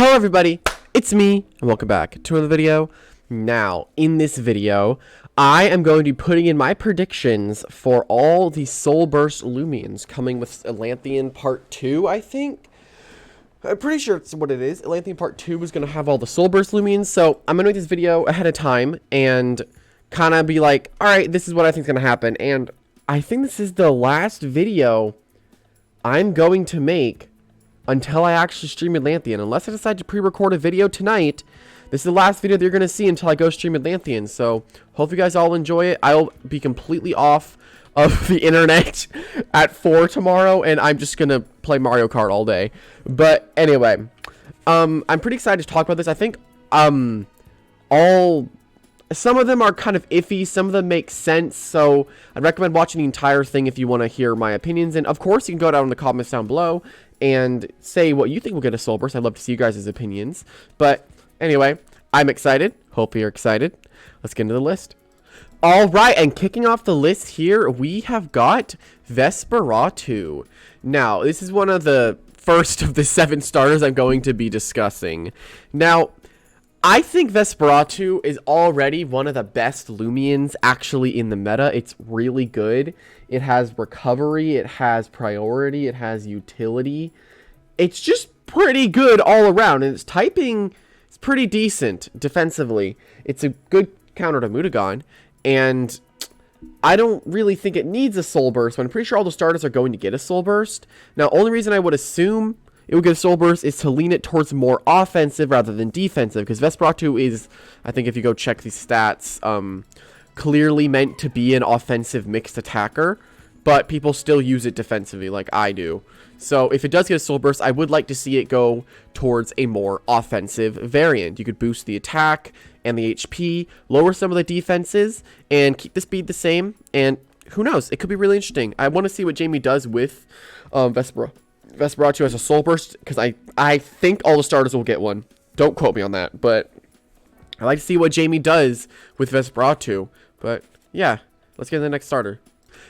Hello everybody, it's me, and welcome back to another video. Now, in this video, I am going to be putting in my predictions for all the Soul Burst Loomians coming with Atlanthian Part 2, I think. I'm pretty sure it's what it is. Atlanthian Part 2 is going to have all the Soul Burst Loomians, so I'm going to make this video ahead of time and kind of be like, alright, this is what I think is going to happen. And I think this is the last video I'm going to make until I actually stream Atlanthian. Unless I decide to pre-record a video tonight, this is the last video that you're going to see until I go stream Atlanthian. So, hope you guys all enjoy it. I'll be completely off of the internet at 4 tomorrow, and I'm just going to play Mario Kart all day. But, anyway, I'm pretty excited to talk about this. I think, some of them are kind of iffy, some of them make sense, so I'd recommend watching the entire thing if you want to hear my opinions. And, of course, you can go down in the comments down below and say what you think will get a Soul Burst. I'd love to see you guys' opinions. But anyway, I'm excited. Hope you're excited. Let's get into the list. Alright, and kicking off the list here, we have got Vespera. Now, this is one of the first of the 7 starters I'm going to be discussing. Now, I think Vespera is already one of the best Loomians actually in the meta. It's really good. It has recovery, it has priority, it has utility. It's just pretty good all around, and its typing is pretty decent defensively. It's a good counter to Mutagon, and I don't really think it needs a Soul Burst, but I'm pretty sure all the starters are going to get a Soul Burst. Now, only reason I would assume it would get a Soul Burst is to lean it towards more offensive rather than defensive, because Vespera is, I think if you go check these stats, clearly meant to be an offensive mixed attacker, but people still use it defensively like I do. So if it does get a Soul Burst, I would like to see it go towards a more offensive variant. You could boost the attack and the HP, lower some of the defenses, and keep the speed the same, and who knows, it could be really interesting. I want to see what Jamie does with Vespera as a Soul Burst, because I think all the starters will get one. Don't quote me on that, but I like to see what Jamie does with Vespera. But yeah, let's get to the next starter.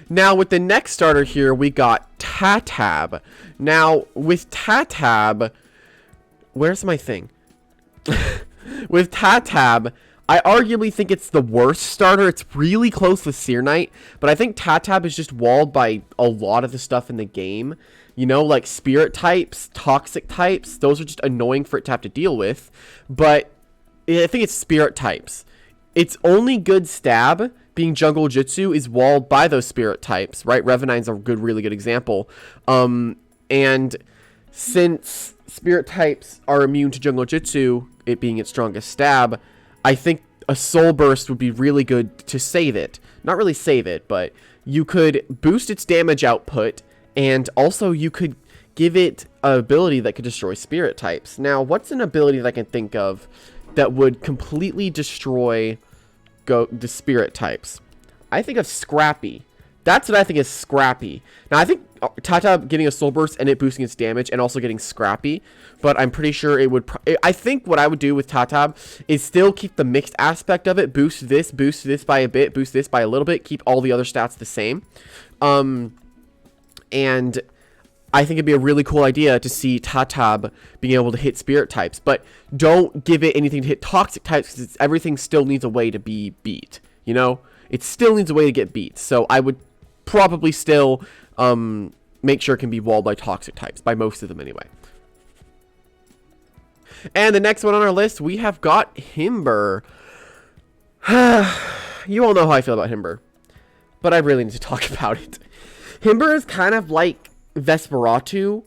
Now, with the next starter here, we got Tattab. Now, with Tattab, where's my thing? With Tattab, I arguably think it's the worst starter. It's really close with Cid Knight, but I think Tattab is just walled by a lot of the stuff in the game. You know, like spirit types, toxic types, those are just annoying for it to have to deal with. But I think it's spirit types. Its only good stab, being Jungle Jutsu, is walled by those spirit types, right? Revenine's a really good example. And since spirit types are immune to Jungle Jutsu, it being its strongest stab, I think a Soul Burst would be really good to save it. Not really save it, but you could boost its damage output, and also you could give it an ability that could destroy spirit types. Now, what's an ability that I can think of that would completely destroy the spirit types? I think of Scrappy. That's what I think is Scrappy. Now, I think Tattab getting a Soul Burst and it boosting its damage and also getting Scrappy, but I'm pretty sure it would... I think what I would do with Tattab is still keep the mixed aspect of it. Boost this by a bit, boost this by a little bit, keep all the other stats the same. And I think it'd be a really cool idea to see Tattab being able to hit spirit types, but don't give it anything to hit toxic types, because everything still needs a way to be beat, you know? It still needs a way to get beat, so I would probably still make sure it can be walled by toxic types, by most of them anyway. And the next one on our list, we have got Himber. You all know how I feel about Himber, but I really need to talk about it. Himber is kind of like Vespera,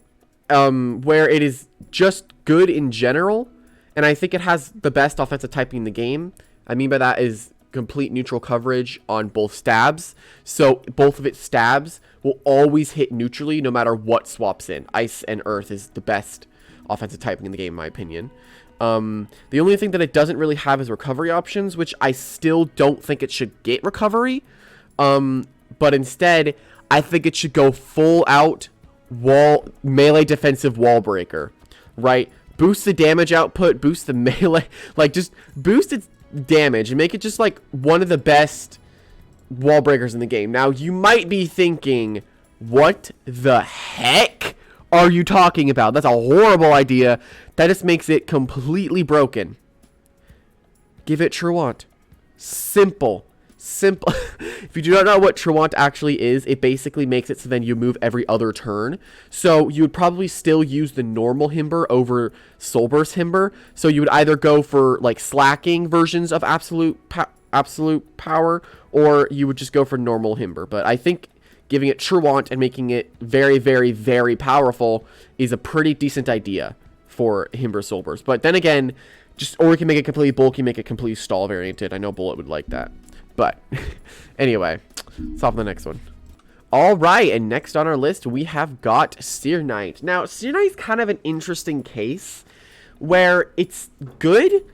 where it is just good in general, and I think it has the best offensive typing in the game. I mean by that is complete neutral coverage on both stabs, so both of its stabs will always hit neutrally no matter what swaps in. Ice and Earth is the best offensive typing in the game, in my opinion. The only thing that it doesn't really have is recovery options, which I still don't think it should get recovery, but instead I think it should go full out melee defensive wall breaker, right? Boost the damage output, boost the melee, like just boost its damage and make it just like one of the best wall breakers in the game. Now, you might be thinking, what the heck are you talking about? That's a horrible idea. That just makes it completely broken. Give it Truant. Simple. Simple. If you do not know what Truant actually is, it basically makes it so then you move every other turn. So you would probably still use the normal Himber over Soul Burst Himber. So you would either go for like slacking versions of absolute power, or you would just go for normal Himber. But I think giving it Truant and making it very, very, very powerful is a pretty decent idea for Himber Soul Burst. But then again, or we can make it completely bulky, make it completely stall varianted. I know Bullet would like that. But anyway, let's hop on the next one. All right, and next on our list, we have got Cid Knight. Now, Cid Knight is kind of an interesting case where it's good,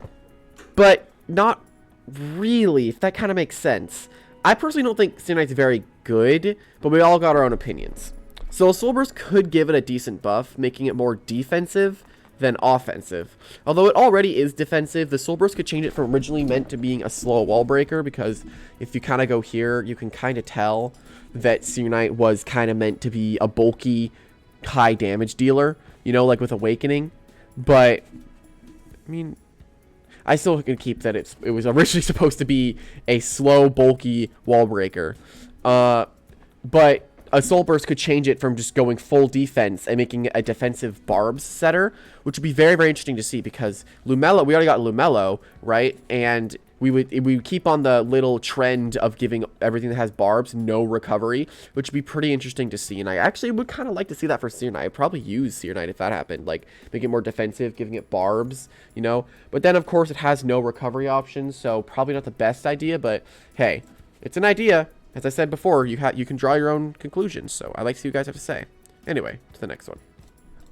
but not really, if that kind of makes sense. I personally don't think Cid Knight's very good, but we all got our own opinions. So Soul Burst could give it a decent buff, making it more defensive than offensive. Although it already is defensive, the Soul Burst could change it from originally meant to being a slow wall breaker, because if you kind of go here, you can kind of tell that Cid Knight was kind of meant to be a bulky, high damage dealer, you know, like with Awakening. But, I mean, I still can keep that it was originally supposed to be a slow, bulky wall breaker. But a Soul Burst could change it from just going full defense and making it a defensive barbs setter, which would be very, very interesting to see, because Lumelo, we already got Lumelo, right? And we would keep on the little trend of giving everything that has barbs no recovery, which would be pretty interesting to see. And I actually would kind of like to see that for Cid Knight. I'd probably use Cid Knight if that happened, like make it more defensive, giving it barbs, you know? But then, of course, it has no recovery options, so probably not the best idea, but hey, it's an idea. As I said before, you can draw your own conclusions, so I like to see what you guys have to say. Anyway, to the next one.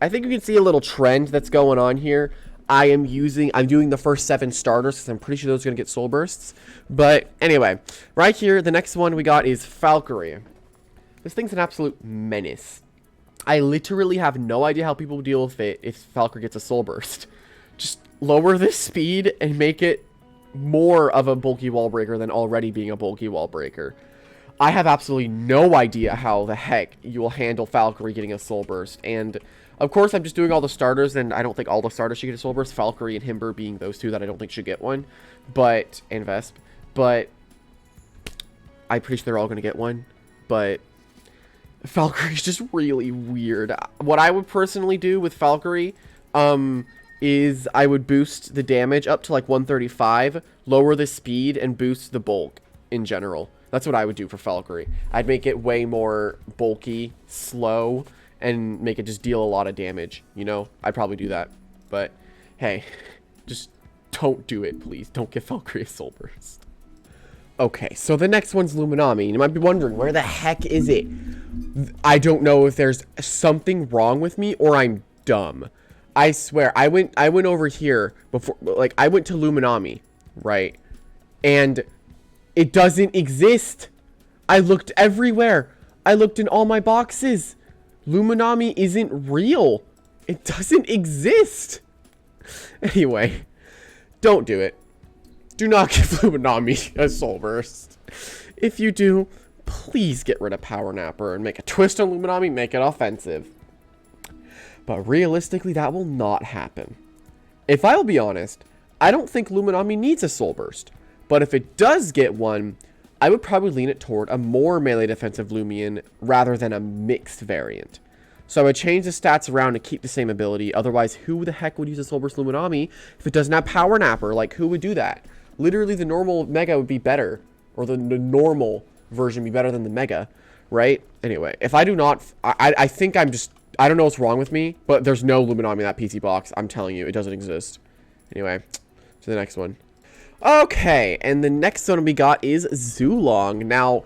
I think you can see a little trend that's going on here. I'm doing the first 7 starters because I'm pretty sure those are going to get Soul Bursts. But anyway, right here, the next one we got is Falcory. This thing's an absolute menace. I literally have no idea how people deal with it if Falcory gets a Soul Burst. Just lower this speed and make it more of a bulky wall breaker than already being a bulky wall breaker. I have absolutely no idea how the heck you will handle Falcory getting a Soul Burst. And, of course, I'm just doing all the starters, and I don't think all the starters should get a Soul Burst. Falcory and Himber being those two that I don't think should get one. And Vesp. But I'm pretty sure they're all going to get one. But Falcory is just really weird. What I would personally do with Falcory is I would boost the damage up to like 135, lower the speed, and boost the bulk in general. That's what I would do for Falcory. I'd make it way more bulky, slow, and make it just deal a lot of damage, you know? I'd probably do that. But, hey, just don't do it, please. Don't give Falcory a Soul Burst. Okay, so the next one's Luminome. You might be wondering, where the heck is it? I don't know if there's something wrong with me or I'm dumb. I swear, I went over here before, like, I went to Luminome, right? And it doesn't exist. I looked everywhere. I looked in all my boxes. Luminome isn't real. It doesn't exist. Anyway, don't do it. Do not give Luminome a Soul Burst. If you do, please get rid of Power Napper and make a twist on Luminome, make it offensive. But realistically, that will not happen. If I will be honest, I don't think Luminome needs a Soul Burst. But if it does get one, I would probably lean it toward a more melee defensive Loomian rather than a mixed variant. So I would change the stats around to keep the same ability. Otherwise, who the heck would use a Soul Burst Luminome if it doesn't have Power Napper? Like, who would do that? Literally, the normal Mega would be better. Or the normal version would be better than the Mega, right? Anyway, if I do not... I think I'm just... I don't know what's wrong with me, but there's no Luminome in that PC box. I'm telling you, it doesn't exist. Anyway, to the next one. Okay, and the next one we got is Zulong. Now,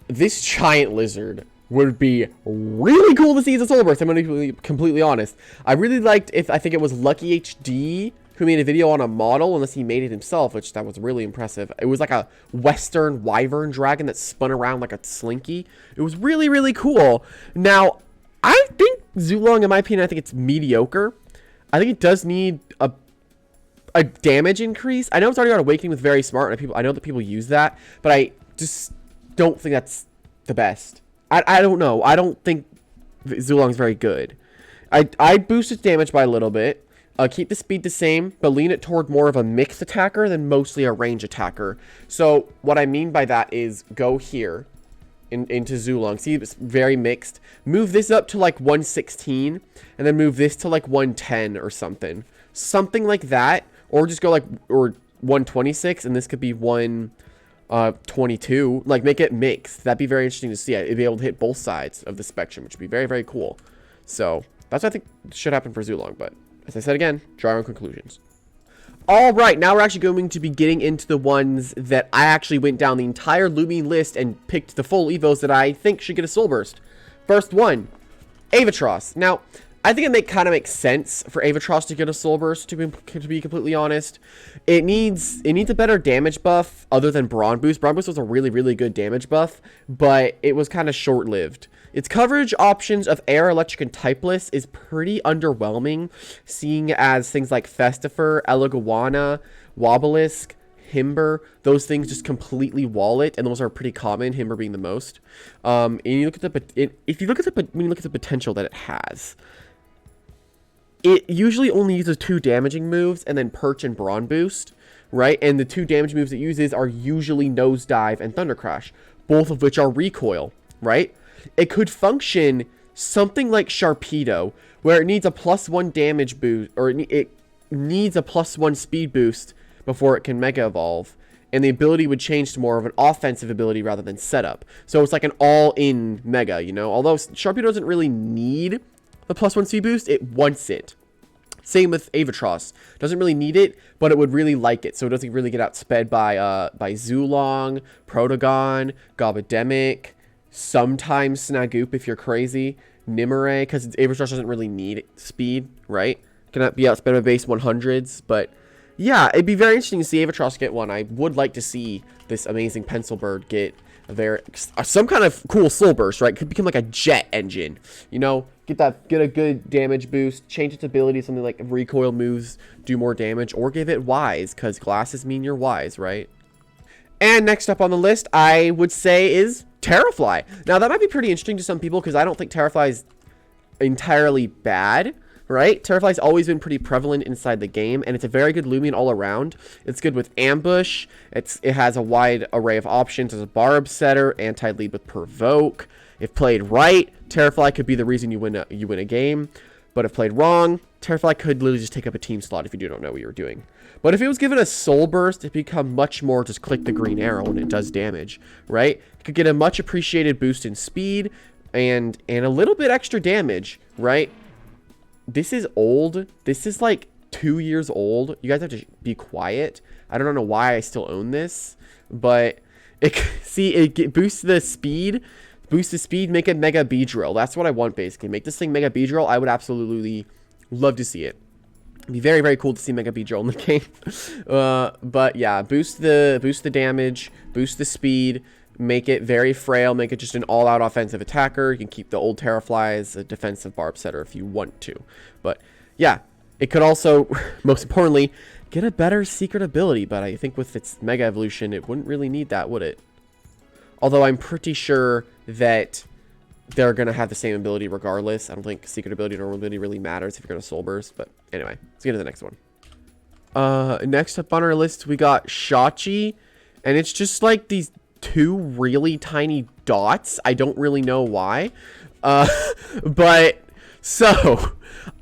this giant lizard would be really cool to see as a Soul Burst. I'm going to be completely honest. I really liked, I think it was Lucky HD who made a video on a model, unless he made it himself, which that was really impressive. It was like a Western Wyvern dragon that spun around like a slinky. It was really, really cool. Now, I think Zulong, in my opinion, I think it's mediocre. I think it does need a damage increase. I know it's already got Awakening with Very Smart, and I know that people use that, but I just don't think that's the best. I don't know. I don't think Zulong's very good. I'd boost its damage by a little bit. Keep the speed the same, but lean it toward more of a mixed attacker than mostly a range attacker. So what I mean by that is go here into Zulong. See, it's very mixed. Move this up to like 116, and then move this to like 110 or something. Something like that. Or just go like, or 126, and this could be 122. Like, make it mixed. That'd be very interesting to see. It'd be able to hit both sides of the spectrum, which would be very, very cool. So, that's what I think should happen for Zulong, but as I said again, draw your own conclusions. Alright, now we're actually going to be getting into the ones that I actually went down the entire Loomian list and picked the full Evos that I think should get a Soul Burst. First one, Avatros. Now, I think it kind of makes sense for Avatros to get a Soul Burst, to be completely honest. It needs a better damage buff other than Brawn Boost. Brawn Boost was a really, really good damage buff, but it was kind of short-lived. Its coverage options of Air, Electric, and Typeless is pretty underwhelming, seeing as things like Festifer, Elegawana, Wobelisk, Himber, those things just completely wall it, and those are pretty common, Himber being the most. And you look at when you look at the potential that it has, it usually only uses 2 damaging moves and then Perch and Brawn Boost, right? And the 2 damage moves it uses are usually Nosedive and Thunder Crash, both of which are recoil, right? It could function something like Sharpedo, where it needs a +1 damage boost, or it needs a +1 speed boost before it can Mega Evolve, and the ability would change to more of an offensive ability rather than setup. So it's like an all-in Mega, you know? Although Sharpedo doesn't really need the +1 speed boost, it wants it. Same with Avatros. Doesn't really need it, but it would really like it. So it doesn't really get outsped by Zulong, Protogon, Gobodemic, sometimes Snagoop if you're crazy, Nimue, because Avatros doesn't really need speed, right? Cannot be outsped by base 100s, but yeah, it'd be very interesting to see Avatros get one. I would like to see this amazing Pencil Bird get some kind of cool Soul Burst, right? Could become like a jet engine, you know? Get a good damage boost, change its ability, something like recoil moves do more damage, or give it Wise, because glasses mean you're wise, right? And next up on the list, I would say is Terrafly. Now, that might be pretty interesting to some people, because I don't think Terrafly is entirely bad, right? Terrafly's always been pretty prevalent inside the game, and it's a very good Loomian all around. It's good with Ambush. It has a wide array of options as a Barb Setter, anti-lead with Provoke. If played right, Terrafly could be the reason you win a game. But if played wrong, Terrafly could literally just take up a team slot if you don't know what you're doing. But if it was given a Soul Burst, it'd become much more just click the green arrow when it does damage, right? It could get a much appreciated boost in speed and a little bit extra damage, right? This is old. This is like 2 years old. You guys have to be quiet. I don't know why I still own this, but it boosts the speed. Boost the speed, make it Mega Beedrill. That's what I want, basically. Make this thing Mega Beedrill. I would absolutely love to see it. It'd be very, very cool to see Mega Beedrill in the game. But yeah, boost the damage, boost the speed, make it very frail, make it just an all-out offensive attacker. You can keep the old Terrafly as a defensive Barb Setter if you want to. But yeah, it could also, most importantly, get a better secret ability. But I think with its Mega Evolution, it wouldn't really need that, would it? Although I'm pretty sure that they're going to have the same ability regardless. I don't think secret ability or normal ability really matters if you're going to Soul Burst. But anyway, let's get to the next one. Next up on our list, we got Shuchi. And it's just like these 2 really tiny dots. I don't really know why. But, so,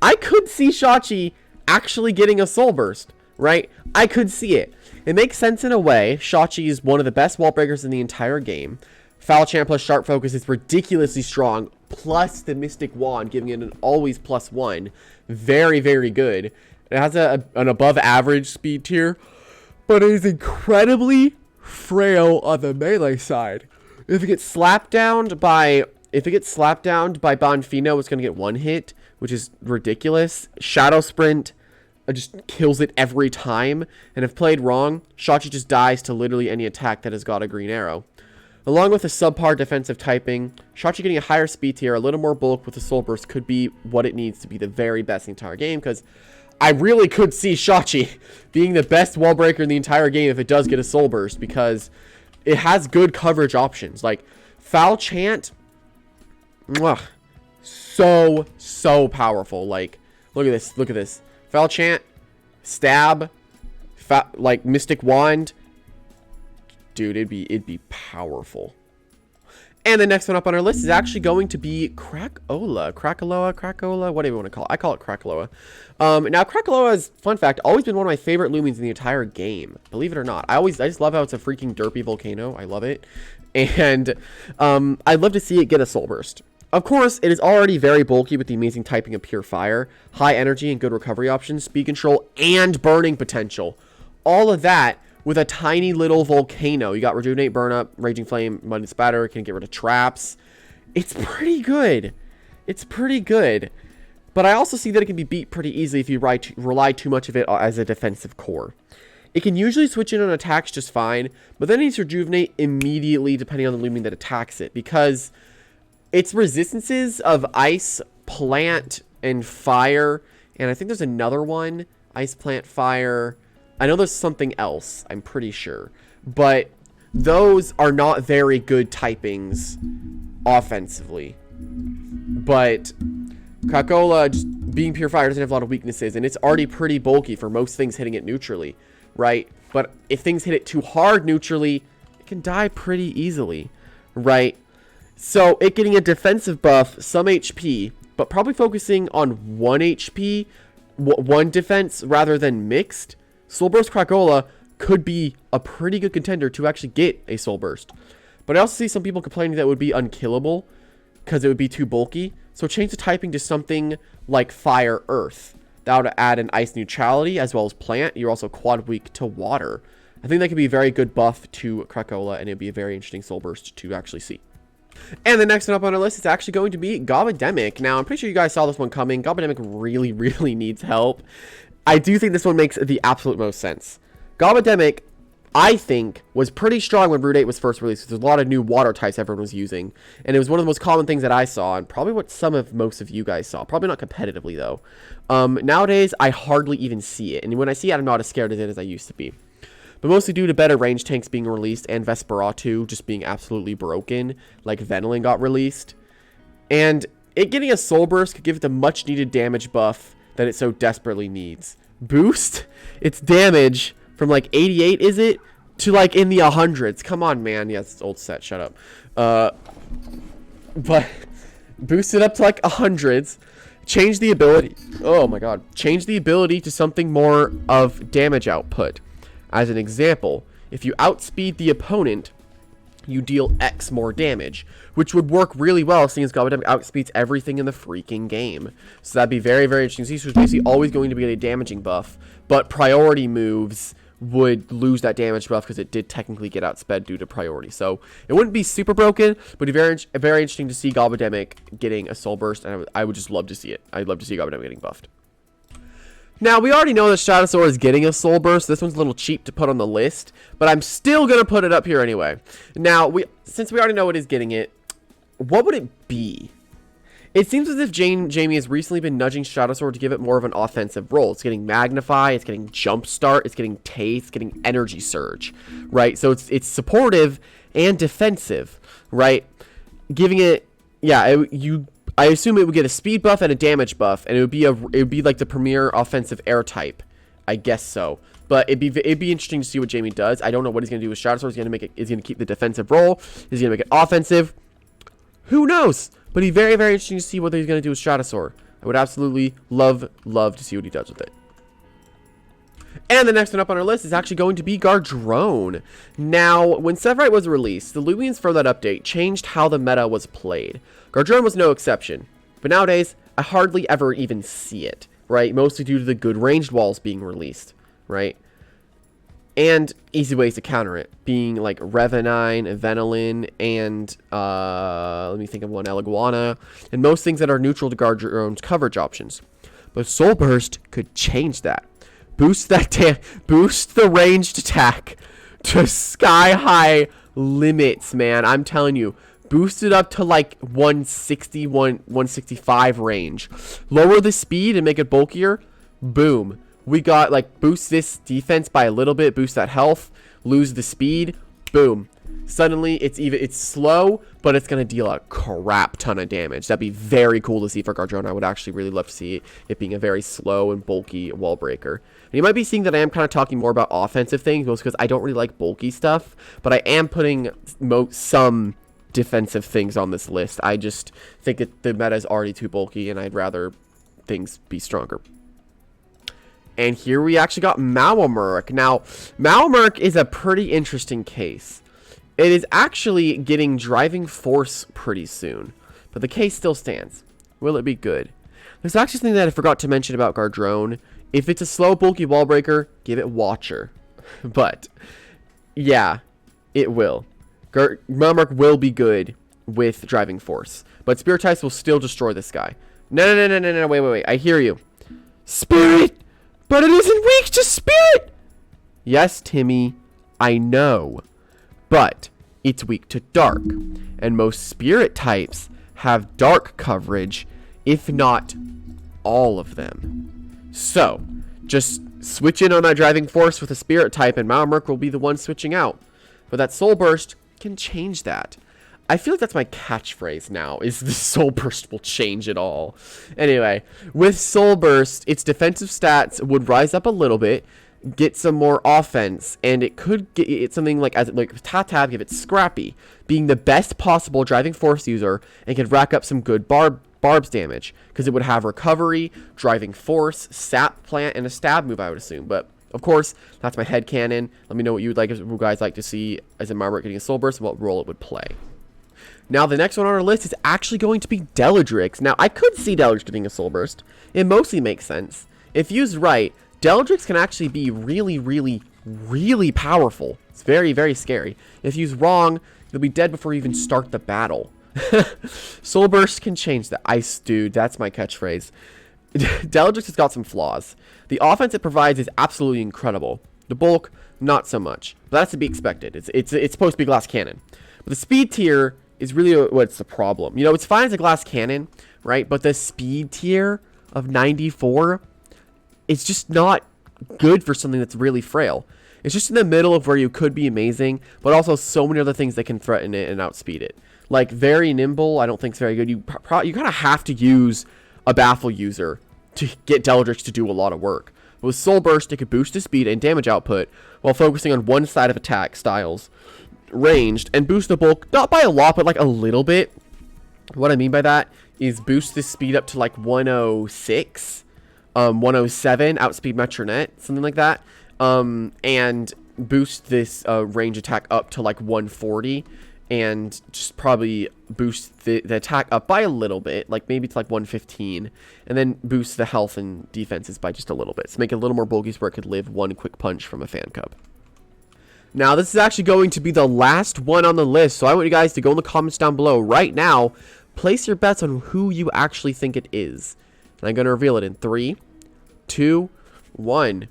I could see Shuchi actually getting a Soul Burst, right? I could see it. It makes sense in a way. Shuchi is one of the best wall breakers in the entire game. Foul Chant plus Sharp Focus is ridiculously strong, plus the Mystic Wand, giving it an always +1. Very, very good. It has an above average speed tier, but it is incredibly frail on the melee side. If it gets slapped down by Bonfino, it's going to get 1 hit, which is ridiculous. Shadow Sprint just kills it every time, and if played wrong, Shuchi just dies to literally any attack that has got a green arrow. Along with a subpar defensive typing, Shuchi getting a higher speed tier, a little more bulk with a Soul Burst could be what it needs to be the very best in the entire game, because I really could see Shuchi being the best wall breaker in the entire game if it does get a Soul Burst, because it has good coverage options. Like, Foul Chant, so powerful. Like, look at this. Look at this. Fel Chant, Stab, like Mystic Wand. Dude, it'd be powerful. And the next one up on our list is actually going to be Krakaloa, whatever you want to call it. I call it Krakaloa. Now, Krakaloa is, fun fact, always been one of my favorite Loomians in the entire game. Believe it or not. I just love how it's a freaking derpy volcano. I love it. And I'd love to see it get a Soul Burst. Of course, it is already very bulky with the amazing typing of Pure Fire, high energy and good recovery options, speed control, and burning potential. All of that with a tiny little volcano. You got Rejuvenate, Burn Up, Raging Flame, Mud and Spatter. Can get rid of traps. It's pretty good. It's pretty good. But I also see that it can be beat pretty easily if you rely too much of it as a defensive core. It can usually switch in on attacks just fine, but then it needs to Rejuvenate immediately depending on the Lumion that attacks it, because its resistances of Ice, Plant, and Fire, and I think there's another one, Ice, Plant, Fire. I know there's something else, I'm pretty sure. But those are not very good typings offensively. But Krakaloa, just being Pure Fire, doesn't have a lot of weaknesses. And it's already pretty bulky for most things hitting it neutrally, right? But if things hit it too hard neutrally, it can die pretty easily, right? So it getting a defensive buff, some HP, but probably focusing on 1 HP, 1 defense rather than mixed. Soul Burst Krakaloa could be a pretty good contender to actually get a Soul Burst. But I also see some people complaining that it would be unkillable because it would be too bulky. So change the typing to something like Fire Earth. That would add an Ice neutrality as well as Plant. You're also quad weak to Water. I think that could be a very good buff to Krakaloa, and it would be a very interesting Soul Burst to actually see. And the next one up on our list is actually going to be Gobodemic. Now, I'm pretty sure you guys saw this one coming. Gobodemic really needs help. I do think this one makes the absolute most sense. Gobodemic, I think, was pretty strong when Brood 8 was first released. There's a lot of new water types everyone was using. And it was one of the most common things that I saw, and probably what most of you guys saw. Probably not competitively, though. Nowadays, I hardly even see it. And when I see it, I'm not as scared of it as I used to be. But mostly due to better range tanks being released, and Vespera 2 just being absolutely broken, like Venilin got released. And it getting a Soul Burst could give it the much needed damage buff that it so desperately needs. Boost its damage from like 88, is it, to like in the 100s. Come on, man. Yeah, it's old set. Shut up. But boost it up to like 100s. Change the ability. Oh my god. Change the ability to something more of damage output. As an example, if you outspeed the opponent, you deal X more damage, which would work really well seeing as Gobodemic outspeeds everything in the freaking game. So that'd be very interesting. So he's basically always going to be a damaging buff, but priority moves would lose that damage buff because it did technically get outsped due to priority. So it wouldn't be super broken, but very interesting to see Gobodemic getting a Soul Burst, and I would just love to see it. I'd love to see Gobodemic getting buffed. Now, we already know that Stratosaur is getting a Soul Burst. This one's a little cheap to put on the list, but I'm still going to put it up here anyway. Now, since we already know it is getting it, what would it be? It seems as if Jamie has recently been nudging Stratosaur to give it more of an offensive role. It's getting Magnify, it's getting Jumpstart, it's getting Taste, it's getting Energy Surge, right? So it's supportive and defensive, right? Giving it, yeah, I assume it would get a speed buff and a damage buff, and it would be like the premier offensive air type. I guess so. But it'd be interesting to see what Jamie does. I don't know what he's gonna do with Stratosaur. Is he gonna keep the defensive role? Is he gonna make it offensive? Who knows? But it'd be very interesting to see what he's gonna do with Stratosaur. I would absolutely love to see what he does with it. And the next one up on our list is actually going to be Gardrone. Now, when Severite was released, the Loomians for that update changed how the meta was played. Gardrone was no exception, but nowadays, I hardly ever even see it, right? Mostly due to the good ranged walls being released, right? And easy ways to counter it, being like Revenine, Venilin, and, let me think of one, Eliguana, and most things that are neutral to Gardrone's coverage options. But Soul Burst could change that. Boost the ranged attack to sky-high limits, man. I'm telling you. Boost it up to like 160, 165 range. Lower the speed and make it bulkier. Boom. We got like boost this defense by a little bit. Boost that health. Lose the speed. boom. Suddenly, it's slow, but it's going to deal a crap ton of damage. That'd be very cool to see for Gardra. I would actually really love to see it being a very slow and bulky wall breaker. And you might be seeing that I am kind of talking more about offensive things, mostly because I don't really like bulky stuff, but I am putting some defensive things on this list. I just think that the meta is already too bulky, and I'd rather things be stronger. And here we actually got Malamurk. Now, Malamurk is a pretty interesting case. It is actually getting driving force pretty soon, but the case still stands. Will it be good? There's actually something that I forgot to mention about Gardrone. If it's a slow, bulky wall breaker, give it Watcher. But, yeah, it will. Malamurk will be good with driving force, but Spirit types will still destroy this guy. No, wait, I hear you. Spirit! But it isn't weak to Spirit! Yes, Timmy, I know. But it's weak to dark, and most Spirit types have dark coverage, if not all of them. So, just switch in on that driving force with a Spirit type, and Malamurk will be the one switching out. But that Soul Burst can change that. I feel like that's my catchphrase now, is the Soul Burst will change it all. Anyway, with Soul Burst, its defensive stats would rise up a little bit, get some more offense, and it could get it something like Tattab, give it Scrappy, being the best possible driving force user, and could rack up some good barbs damage, because it would have recovery, driving force, sap plant, and a stab move, I would assume. But of course, that's my headcanon. Let me know what you guys like to see as a Malamurk getting a Soul Burst, and what role it would play. Now, the next one on our list is actually going to be Deltrix. Now, I could see Deltrix getting a Soul Burst. It mostly makes sense. If used right, Deltrix can actually be really, really, really powerful. It's very, very scary. If used wrong, you'll be dead before you even start the battle. Soul Burst can change the ice, dude. That's my catchphrase. Deltrix has got some flaws. The offense it provides is absolutely incredible. The bulk, not so much. But that's to be expected. It's supposed to be glass cannon. But the speed tier is really what's the problem. You know, it's fine as a glass cannon, right? But the speed tier of 94, it's just not good for something that's really frail. It's just in the middle of where you could be amazing, but also so many other things that can threaten it and outspeed it. Like, very nimble, I don't think it's very good. You kind of have to use a Baffle user to get Deltrix to do a lot of work. But with Soul Burst, it could boost the speed and damage output while focusing on one side of attack styles, ranged, and boost the bulk, not by a lot, but like a little bit. What I mean by that is boost the speed up to like 106, 107, outspeed Metronet, something like that, and boost this range attack up to like 140, and just probably boost the attack up by a little bit, like maybe to like 115, and then boost the health and defenses by just a little bit, so make it a little more bulky where it could live one quick punch from a fan cub. Now, this is actually going to be the last one on the list, so I want you guys to go in the comments down below right now, place your bets on who you actually think it is. And I'm going to reveal it in 3, 2, 1.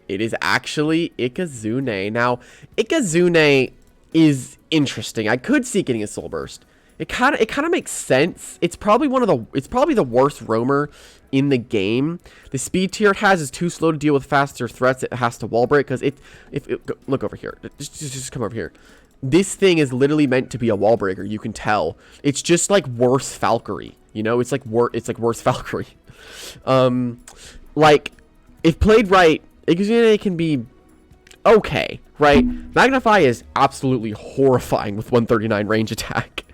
It is actually Ikazune. Now, Ikazune is interesting. I could see getting a Soul Burst. It kind of makes sense. It's probably the worst roamer in the game. The speed tier it has is too slow to deal with faster threats. It has to wall break because look over here. Just come over here. This thing is literally meant to be a wall breaker. You can tell. It's just like worse Falcory. You know, it's like worse Falcory. Like if played right, Ikazune can be okay, right? Magnify is absolutely horrifying with 139 range attack.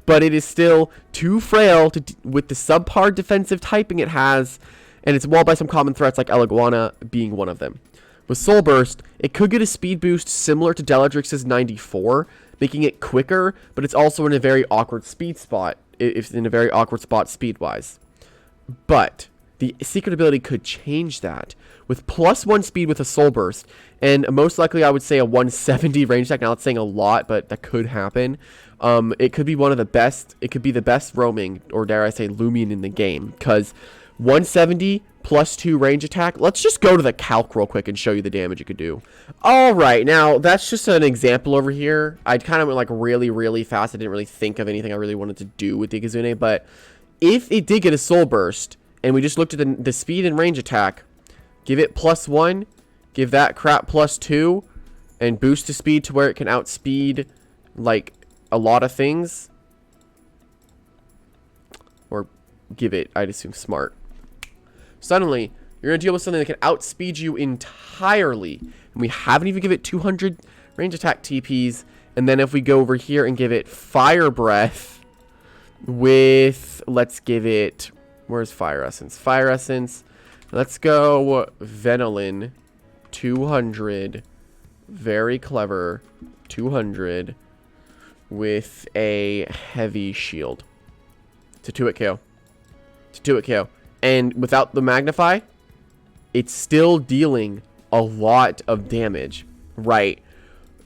But it is still too frail with the subpar defensive typing it has, and it's walled by some common threats like Eliguana being one of them. With Soul Burst, it could get a speed boost similar to Deltrix's 94, making it quicker, but it's also in a very awkward speed spot, speed-wise. But the secret ability could change that. With +1 speed with a Soul Burst, and most likely I would say a 170 range attack. Now it's saying a lot, but that could happen. It could be one of the best. It could be the best roaming, or dare I say, Loomian in the game, because 170 +2 range attack. Let's just go to the calc real quick and show you the damage it could do. All right, now that's just an example over here. I kind of went like really, really fast. I didn't really think of anything I really wanted to do with the Ikazune, but if it did get a Soul Burst, and we just looked at the speed and range attack, give it +1, give that crap +2, and boost to speed to where it can outspeed, like, a lot of things. Or give it, I'd assume, smart. Suddenly, you're going to deal with something that can outspeed you entirely. And we haven't even given it 200 range attack TPs. And then if we go over here and give it Fire Breath with, let's give it, where's Fire Essence? Fire Essence. Let's go Venolin, 200. Very clever. 200 with a heavy shield. To 2-hit KO. To 2-hit KO. And without the Magnify, it's still dealing a lot of damage. Right.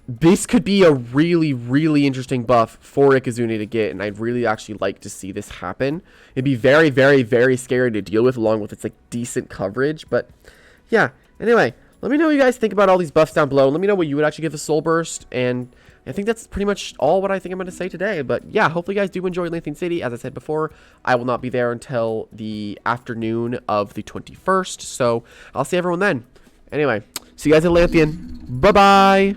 This could be a really, really interesting buff for Ikazune to get, and I'd really actually like to see this happen. It'd be very, very, very scary to deal with, along with its, like, decent coverage. But, yeah. Anyway, let me know what you guys think about all these buffs down below. Let me know what you would actually give a Soul Burst, and I think that's pretty much all what I think I'm going to say today. But, yeah, hopefully you guys do enjoy Atlanthian City. As I said before, I will not be there until the afternoon of the 21st, so I'll see everyone then. Anyway, see you guys at Atlanthian. Bye-bye!